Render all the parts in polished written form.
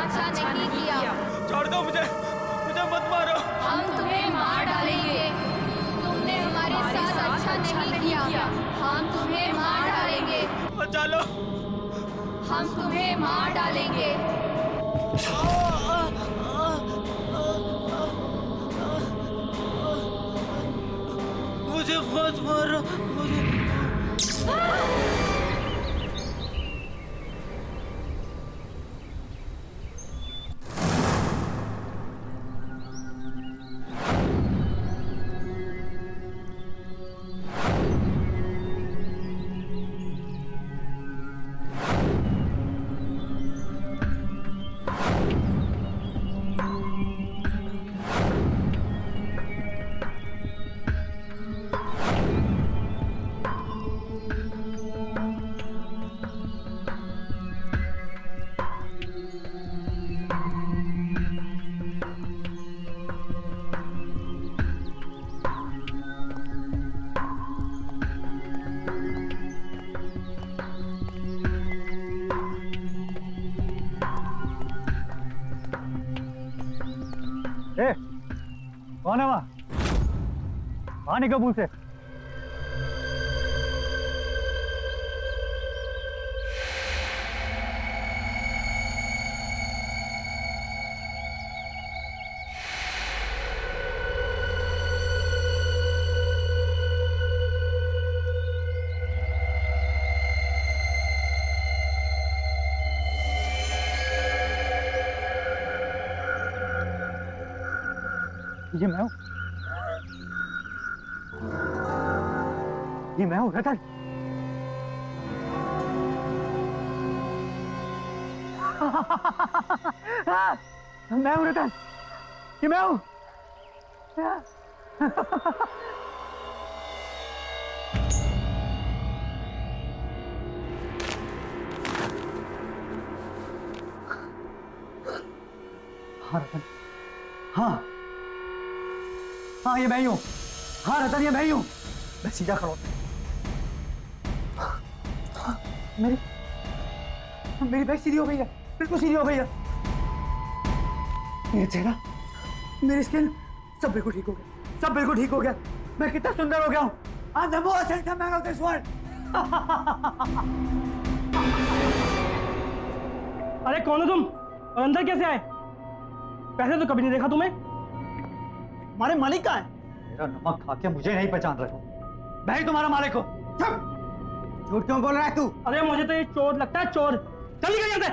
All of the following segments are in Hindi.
अच्छा नहीं किया। छोड़ दो मुझे, मुझे मत मारो। हम तुम्हें मार डालेंगे। तुमने हमारे साथ अच्छा नहीं किया। हम तुम्हें मार डालेंगे। बचा लो। हम तुम्हें मार डालेंगे। मुझे मत मारो, मुझे। ए, कौन है वहां? बाहर निकल मुंह से। ये मैं हूँ, ये मैं हूँ रतन। मैं हूँ रतन, ये मैं हूँ। हाँ रतन, हाँ हाँ ये मैं ही हूँ। हाँ रतन ये मैं ही हूँ। मैं सीधा खड़ा हूँ। मेरी मेरी बैग सीधी हो गई है, बिल्कुल सीधी हो गई है। मेरा चेहरा, मेरी स्किन सब बिल्कुल ठीक हो गया, सब बिल्कुल ठीक हो गया। मैं कितना सुंदर हो गया हूँ। I'm the most handsome man of this world. अरे कौन हो तुम और अंदर कैसे आए? पहले तो कभी नहीं देखा तुम्हें। हमारे मालिक कहाँ है? मेरा नमक खा के मुझे नहीं पहचान रहे हो। मैं ही तुम्हारा मालिक हूँ। झूठ क्यों बोल रहा है तू? अरे मुझे तो ये चोर लगता है, चोर। चल निकल यहाँ से।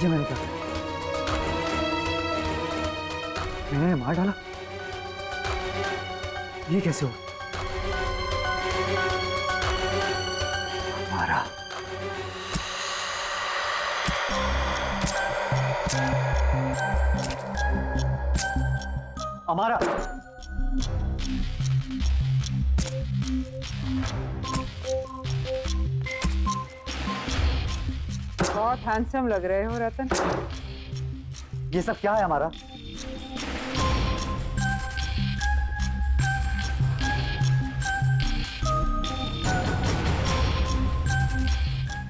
ये मैंने क्या किया? मैंने मार डाला? ये कैसे हो? हमारा हमारा बहुत हैंडसम लग रहे हो रतन। ये सब क्या है हमारा?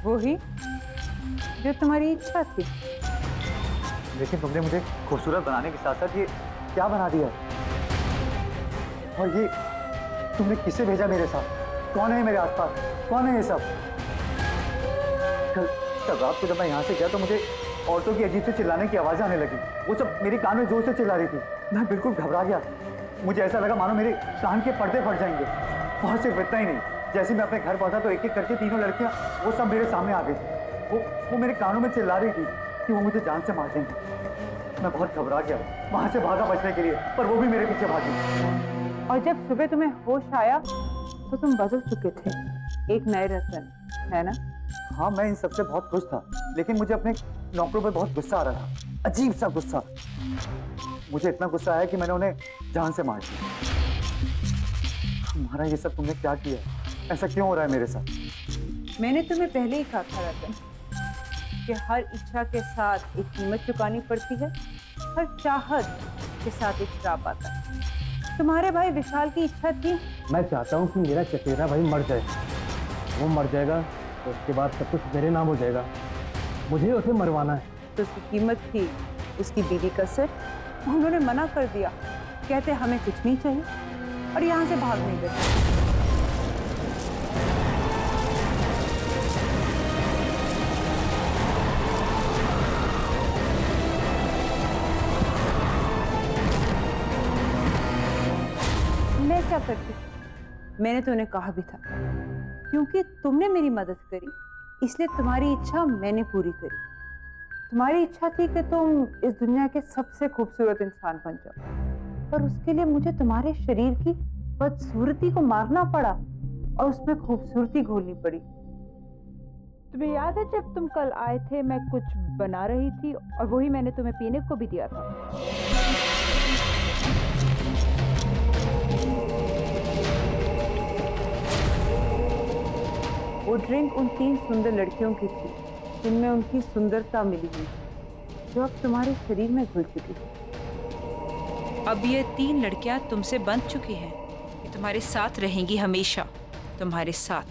वो ही जो तुम्हारी इच्छा थी। लेकिन तुमने मुझे खूबसूरत बनाने के साथ साथ ये क्या बना दिया? और ये तुमने किसे भेजा मेरे साथ? कौन है मेरे आसपास? कौन है ये सब? कल रात को जब मैं यहाँ से गया तो मुझे औरतों की अजीब से चिल्लाने की आवाज़ें आने लगी। वो सब मेरे कान में जोर से चिल्ला रही थी। मैं बिल्कुल घबरा गया। मुझे ऐसा लगा मानो मेरे कान के पर्दे फट जाएंगे। और सिर्फ इतना ही नहीं, जैसे मैं अपने घर पहुंचा तो एक एक करके तीनों लड़कियां वो सब मेरे सामने आ गई। वो मेरे कानों में चिल्ला रही थी, कि वो मुझे जान से मार देंगे। मैं बहुत घबरा गया, वहां से भागा बचने के लिए, पर वो भी मेरे पीछे भागी। और जब सुबह तुम्हें होश आया तो तुम बदल चुके थे, एक नए रतन, है ना? हाँ, मैं इन सबसे बहुत खुश था, लेकिन मुझे अपने नौकरों पर बहुत गुस्सा आ रहा था, अजीब सा गुस्सा। मुझे इतना गुस्सा आया कि मैंने उन्हें जान से मार दिया। तुम्हारा ये सब तुमने क्या किया? ऐसा क्यों हो रहा है मेरे साथ? मैंने तुम्हें पहले ही कहा था रतन कि हर इच्छा के साथ एक कीमत चुकानी पड़ती है, हर चाहत के साथ एक श्राप आता है। तुम्हारे भाई विशाल की इच्छा थी। मैं चाहता हूँ कि मेरा चचेरा भाई मर जाए। वो मर जाएगा तो उसके बाद सब कुछ मेरे नाम हो जाएगा। मुझे उसे मरवाना है। तो उसकी कीमत थी उसकी बीवी का सिर। उन्होंने मना कर दिया, कहते हमें कुछ नहीं चाहिए, और यहाँ से भाग नहीं गए। मैं क्या करती? मैंने तो उन्हें कहा भी था, क्योंकि तुमने मेरी मदद करी इसलिए तुम्हारी इच्छा मैंने पूरी करी। तुम्हारी इच्छा थी कि तुम इस दुनिया के सबसे खूबसूरत इंसान बन जाओ, पर उसके लिए मुझे तुम्हारे शरीर की बदसूरती को मारना पड़ा और उसमें खूबसूरती घोलनी पड़ी। तुम्हें याद है जब तुम कल आए थे, मैं कुछ बना रही थी और वही मैंने तुम्हें पीने को भी दिया था। वो ड्रिंक उन 3 सुंदर लड़कियों की थी जिनमें उनकी सुंदरता मिली हुई, जो अब तुम्हारे शरीर में घुल चुकी है। अब ये 3 लड़कियां तुमसे बंध चुकी हैं। ये तुम्हारे साथ रहेंगी हमेशा, तुम्हारे साथ,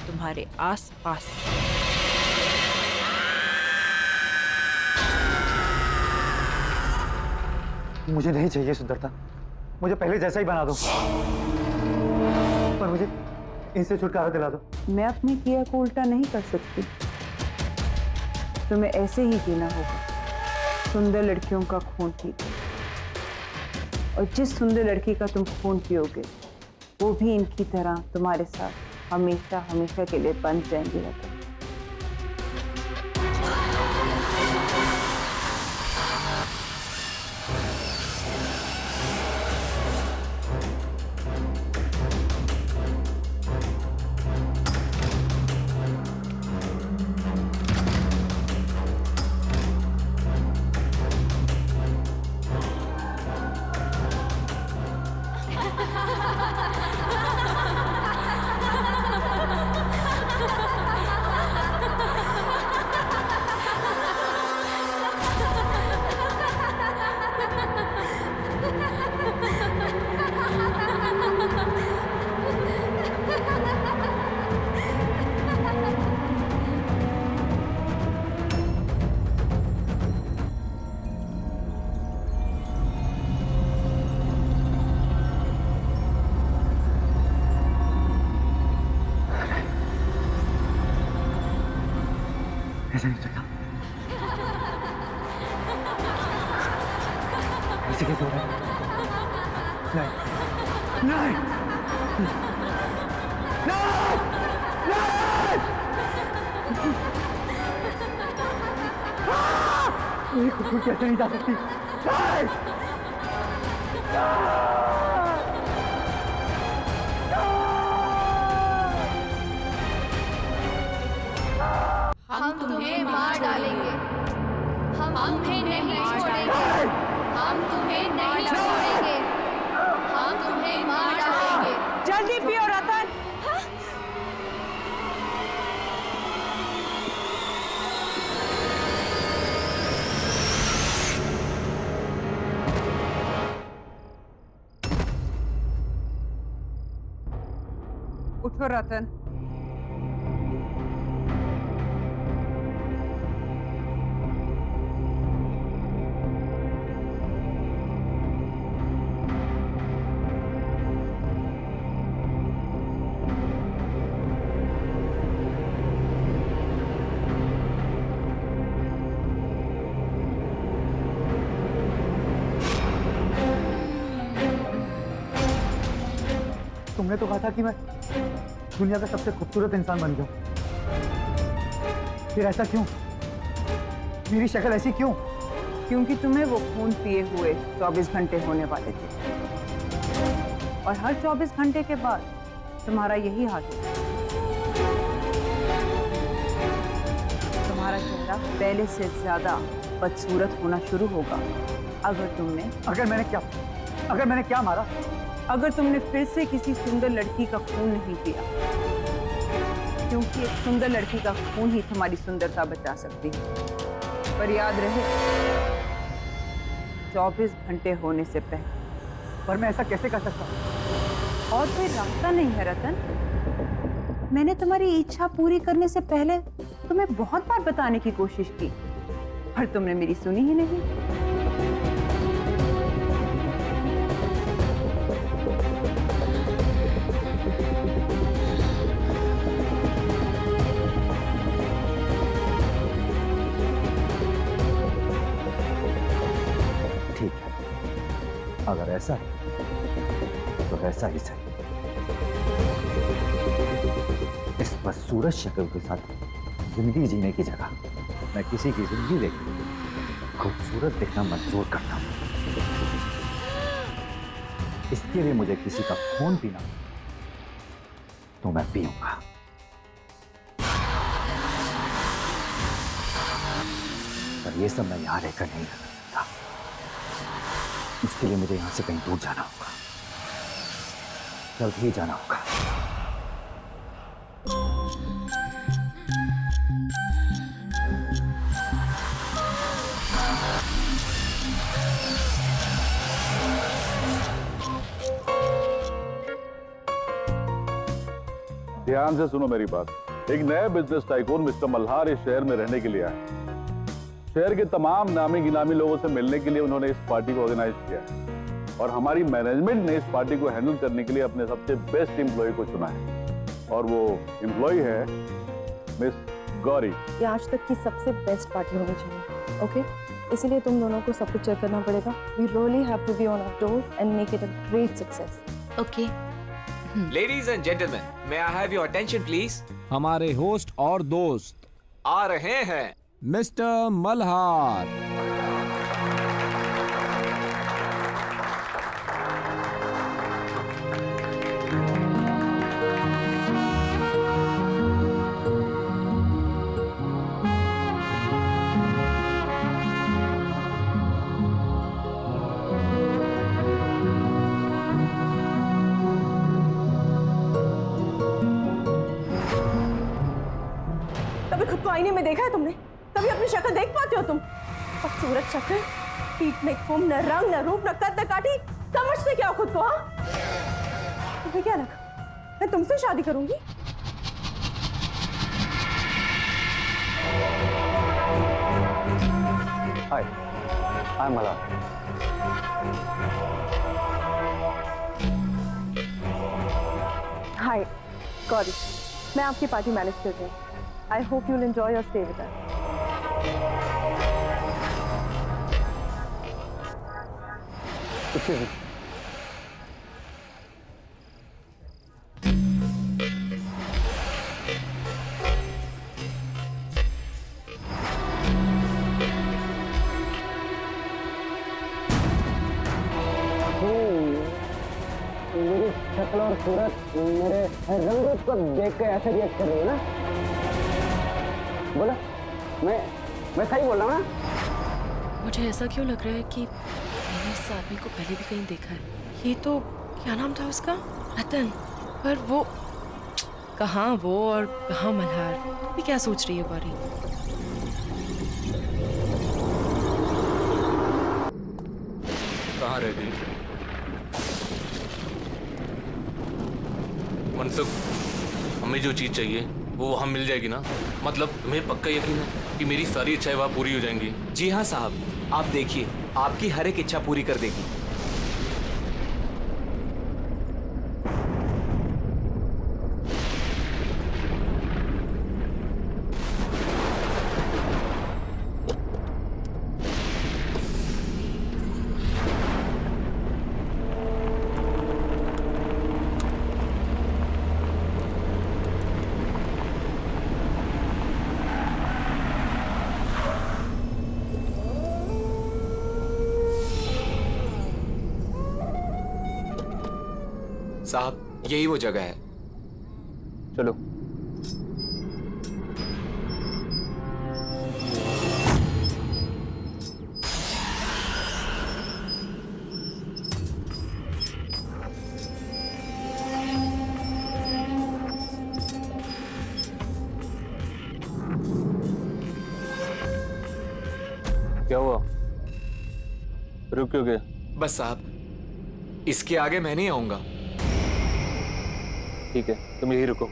तुम्हारे आस पास। मुझे नहीं चाहिए सुंदरता, मुझे पहले जैसा ही बना दो, पर मुझे इनसे छुटकारा दिला दो। मैं अपने किया को उल्टा नहीं कर सकती, तुम्हें ऐसे ही जीना होगा, सुंदर लड़कियों का खून पी। और जिस सुंदर लड़की का तुम खून पियोगे, वो भी इनकी तरह तुम्हारे साथ हमेशा हमेशा के लिए बंध जाएंगे रतन। ऐसा नहीं चलता, ऐसे कैसे हो रहा है? नहीं, नहीं, नहीं, ये खूबसूरती ऐसे नहीं जा सकती। नहीं! हम तुम्हें मार डालेंगे, हम तुम्हें नहीं छोड़ेंगे, हम तुम्हें नहीं छोड़ेंगे, हम तुम्हें मार डालेंगे। जल्दी पियो रतन। उठो रतन। तुमने तो कहा था कि मैं दुनिया का सबसे खूबसूरत इंसान बन जाऊं, फिर ऐसा क्यों? मेरी शक्ल ऐसी क्यों? क्योंकि तुम्हें वो खून पिए हुए 24 घंटे होने वाले थे, और हर 24 घंटे के बाद तुम्हारा यही हाल होगा। तुम्हारा चेहरा पहले से ज्यादा बदसूरत होना शुरू होगा अगर मैंने क्या मारा? अगर तुमने फिर से किसी सुंदर लड़की का खून नहीं पिया, क्योंकि एक सुंदर लड़की का खून ही तुम्हारी सुंदरता बचा सकती है। पर याद रहे, 24 घंटे होने से पहले। पर मैं ऐसा कैसे कर सकता हूँ? और कोई रास्ता नहीं है रतन। मैंने तुम्हारी इच्छा पूरी करने से पहले तुम्हें बहुत बार बताने की कोशिश की, पर तुमने मेरी सुनी ही नहीं। ठीक है, अगर ऐसा है तो ऐसा ही सही। इस बदसूरत शक्ल के साथ जिंदगी जीने की जगह मैं किसी की जिंदगी देख खूबसूरत देखना मंजूर करता हूं। इसके लिए मुझे किसी का खून पीना तो मैं पीऊंगा। पर ये सब मैं यहां रहकर नहीं कर सकता। इसके लिए मुझे यहां से कहीं दूर जाना होगा, जल्द ही जाना होगा। ध्यान से सुनो मेरी बात। एक नए बिजनेस टाइकून मिस्टर मल्हार इस शहर में रहने के लिए आए। शहर के तमाम नामी गिनामी लोगों से मिलने के लिए उन्होंने इस पार्टी को ऑर्गेनाइज किया है, और हमारी मैनेजमेंट ने इस पार्टी को हैंडल करने के लिए अपने सबसे बेस्ट एम्प्लॉय को चुना है, और वो एम्प्लॉय है मिस गौरी। ये आज तक की सबसे बेस्ट पार्टी होनी चाहिए, ओके? इसीलिए तुम दोनों को सब कुछ चेक करना पड़ेगा। We really have to be on our toes and make it a great success. Okay. Ladies and gentlemen, may I have your attention please? हमारे होस्ट और दोस्त आ रहे हैं मिस्टर मल्हार। कभी खुद को आईने में देखा है तुमने? कभी अपनी शक्ल देख पाते हो तुम? खूबसूरत शक्ल, पीठ में खून, न रंग, न रूप, न कद, न काठी। समझते क्या हो खुद को? हाँ, तुम्हें क्या लगा मैं तुमसे शादी करूंगी? हाय, आई एम मल्हार। हाय गौरी, मैं आपकी पार्टी मैनेज कर रही हूँ। I hope you will enjoy your stay with us. मेरी शक्ल और सूरत मेरे रंग रूप को देख कर ऐसे रिएक्ट कर रही है ना? बोला, मैं सही बोल रहा हूँ ना? मुझे ऐसा क्यों लग रहा है कि मैंने इस आदमी को पहले भी कहीं देखा है। ये तो क्या नाम था उसका? रतन। पर वो कहाँ वो और कहाँ मल्हार? तुम भी क्या सोच रही है गौरी? कहाँ रह गई? मनसुख, हमें जो चीज चाहिए वो वहाँ मिल जाएगी ना? मतलब तुम्हें पक्का यकीन है कि मेरी सारी इच्छाएं वहाँ पूरी हो जाएंगी? जी हाँ साहब, आप देखिए, आपकी हर एक इच्छा पूरी कर देगी। साहब यही वो जगह है। चलो। क्या हुआ? रुक क्यों गए? बस साहब, इसके आगे मैं नहीं आऊंगा। ठीक है, तुम यही रुको।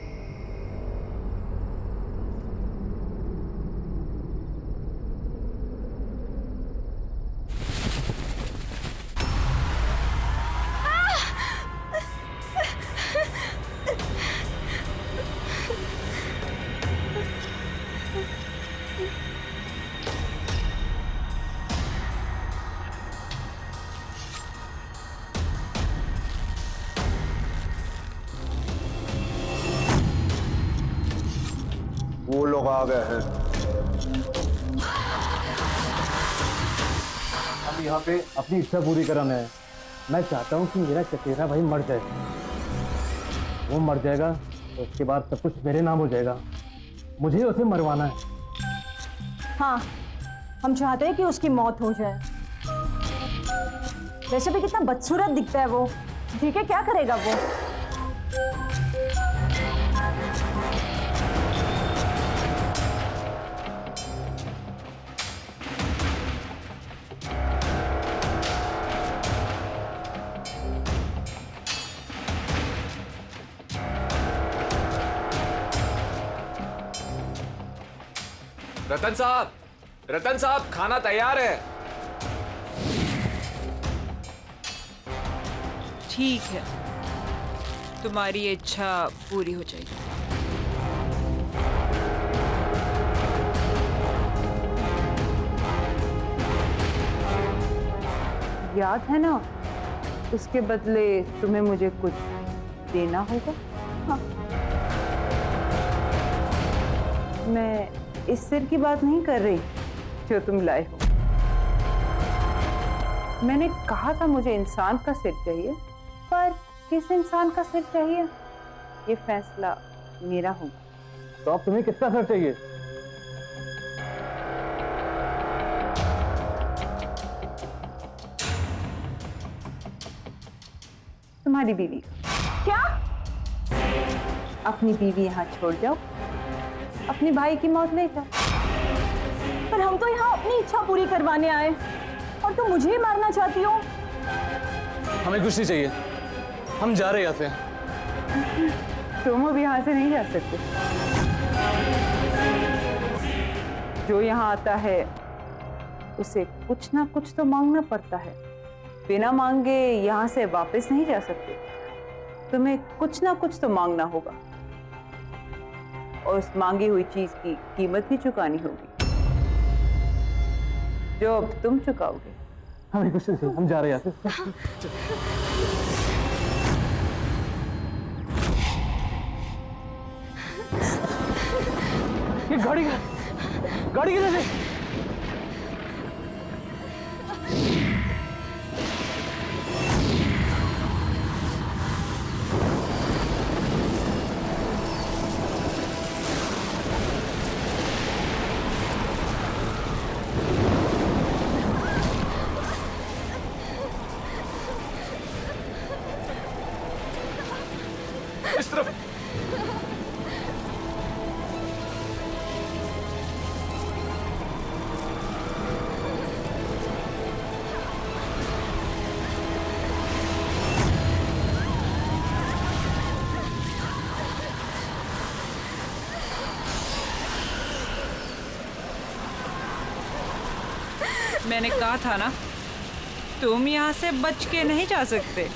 वो लोग आ गए हैं। हम यहाँ पे अपनी इच्छा पूरी कराना है। मैं चाहता हूँ कि मेरा चचेरा भाई मर जाए। वो मर जाएगा तो उसके बाद सब कुछ मेरे नाम हो जाएगा। मुझे उसे मरवाना है। हाँ, हम चाहते हैं कि उसकी मौत हो जाए। वैसे भी कितना बदसूरत दिखता है वो। ठीक है, क्या करेगा वो? रतन साहब, खाना तैयार है। ठीक है, तुम्हारी इच्छा पूरी हो जाएगी। याद है ना, इसके बदले तुम्हें मुझे कुछ देना होगा। हाँ। मैं इस सिर की बात नहीं कर रही जो तुम लाए हो। मैंने कहा था मुझे इंसान का सिर चाहिए, पर किस इंसान का सिर चाहिए ये फैसला मेरा होगा। तो अब तुम्हें किसका सर चाहिए? तुम्हारी बीवी। क्या? अपनी बीवी यहाँ छोड़ जाओ, अपने भाई की मौत ले जाओ। पर हम तो यहाँ अपनी इच्छा पूरी करवाने आए और तुम मुझे ही मारना चाहती हो। हमें कुछ नहीं चाहिए, हम जा रहे हैं यहाँ से। तुम अब यहाँ से नहीं जा सकते। जो यहाँ आता है उसे कुछ ना कुछ तो मांगना पड़ता है। बिना मांगे यहाँ से वापस नहीं जा सकते। तुम्हें कुछ ना कुछ तो मांगना होगा और उस मांगी हुई चीज की कीमत भी चुकानी होगी, जो अब तुम चुकाओगे। हमें कुछ नहीं चाहिए, हम जा रहे हैं यहाँ से। ये गाड़ी किधर से? इस तरफ। मैंने कहा था ना, तुम यहाँ से बच के नहीं जा सकते।